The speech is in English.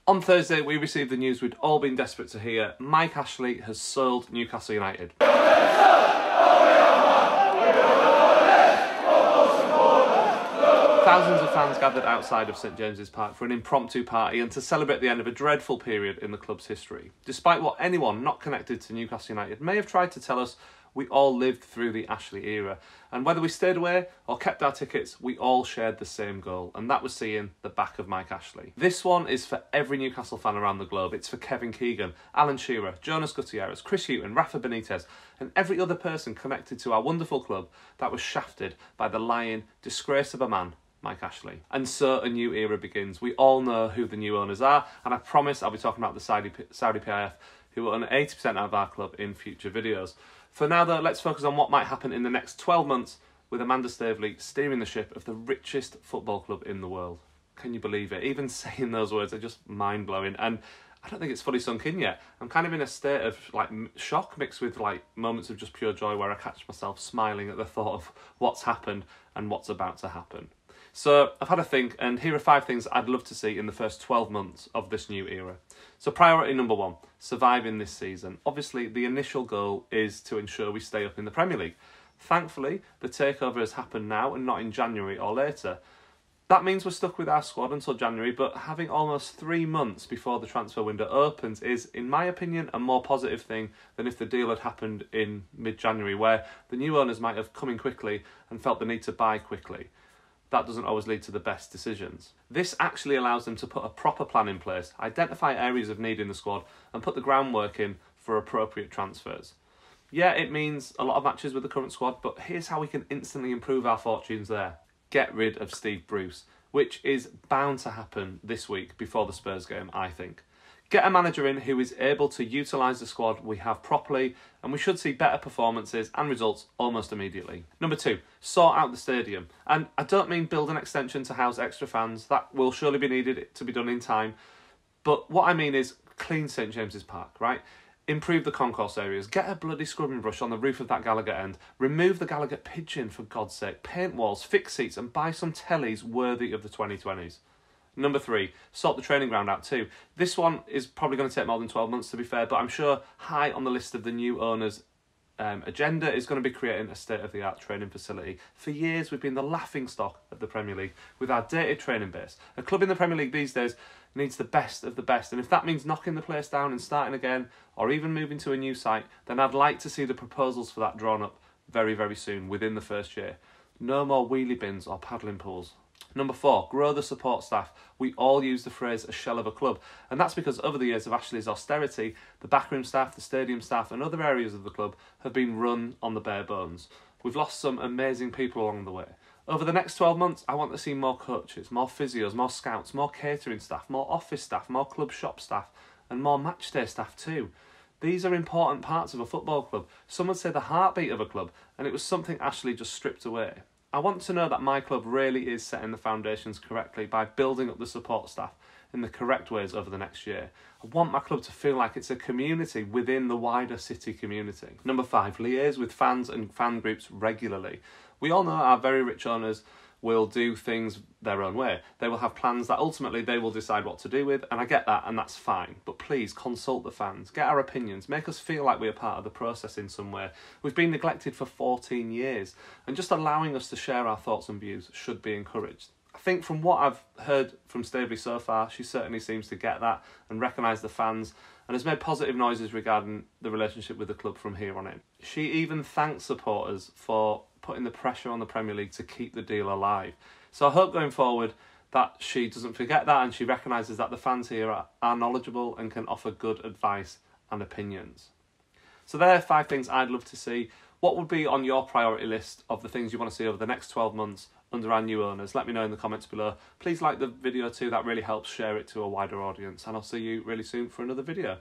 On Thursday, we received the news we'd all been desperate to hear. Mike Ashley has sold Newcastle United. Thousands of fans gathered outside of St James's Park for an impromptu party and to celebrate the end of a dreadful period in the club's history. Despite what anyone not connected to Newcastle United may have tried to tell us, we all lived through the Ashley era. And whether we stayed away or kept our tickets, we all shared the same goal, and that was seeing the back of Mike Ashley. This one is for every Newcastle fan around the globe. It's for Kevin Keegan, Alan Shearer, Jonas Gutierrez, Chris Hughton, Rafa Benitez, and every other person connected to our wonderful club that was shafted by the lying disgrace of a man, Mike Ashley. And so a new era begins. We all know who the new owners are, and I promise I'll be talking about the Saudi PiF, who own 80% of our club in future videos. For now though, let's focus on what might happen in the next 12 months with Amanda Staveley steering the ship of the richest football club in the world. Can you believe it? Even saying those words are just mind-blowing, and I don't think it's fully sunk in yet. I'm kind of in a state of like shock mixed with like moments of just pure joy where I catch myself smiling at the thought of what's happened and what's about to happen. So I've had a think, and here are 5 things I'd love to see in the first 12 months of this new era. So priority number 1, surviving this season. Obviously, the initial goal is to ensure we stay up in the Premier League. Thankfully, the takeover has happened now and not in January or later. That means we're stuck with our squad until January, but having almost 3 months before the transfer window opens is, in my opinion, a more positive thing than if the deal had happened in mid-January, where the new owners might have come in quickly and felt the need to buy quickly. That doesn't always lead to the best decisions. This actually allows them to put a proper plan in place, identify areas of need in the squad, and put the groundwork in for appropriate transfers. Yeah, it means a lot of matches with the current squad, but here's how we can instantly improve our fortunes there. Get rid of Steve Bruce, which is bound to happen this week before the Spurs game, I think. Get a manager in who is able to utilise the squad we have properly, and we should see better performances and results almost immediately. Number 2, sort out the stadium. And I don't mean build an extension to house extra fans, that will surely be needed to be done in time. But what I mean is clean St James's Park, right? Improve the concourse areas, get a bloody scrubbing brush on the roof of that Gallagher end, remove the Gallagher pigeon for God's sake, paint walls, fix seats and buy some tellies worthy of the 2020s. Number 3, sort the training ground out too. This one is probably going to take more than 12 months to be fair, but I'm sure high on the list of the new owners' agenda is going to be creating a state-of-the-art training facility. For years we've been the laughingstock of the Premier League with our dated training base. A club in the Premier League these days needs the best of the best, and if that means knocking the place down and starting again, or even moving to a new site, then I'd like to see the proposals for that drawn up very, very soon, within the first year. No more wheelie bins or paddling pools. Number 4, grow the support staff. We all use the phrase a shell of a club, and that's because over the years of Ashley's austerity, the backroom staff, the stadium staff and other areas of the club have been run on the bare bones. We've lost some amazing people along the way. Over the next 12 months, I want to see more coaches, more physios, more scouts, more catering staff, more office staff, more club shop staff and more matchday staff too. These are important parts of a football club. Some would say the heartbeat of a club, and it was something Ashley just stripped away. I want to know that my club really is setting the foundations correctly by building up the support staff in the correct ways over the next year. I want my club to feel like it's a community within the wider city community. Number 5, liaise with fans and fan groups regularly. We all know our very rich owners will do things their own way. They will have plans that ultimately they will decide what to do with, and I get that, and that's fine. But please consult the fans, get our opinions, make us feel like we are part of the process in some way. We've been neglected for 14 years, and just allowing us to share our thoughts and views should be encouraged. I think from what I've heard from Staveley so far, she certainly seems to get that and recognise the fans, and has made positive noises regarding the relationship with the club from here on in. She even thanked supporters for putting the pressure on the Premier League to keep the deal alive. So I hope going forward that she doesn't forget that, and she recognises that the fans here are knowledgeable and can offer good advice and opinions. So there are 5 things I'd love to see. What would be on your priority list of the things you want to see over the next 12 months under our new owners? Let me know in the comments below. Please like the video too, that really helps share it to a wider audience, and I'll see you really soon for another video.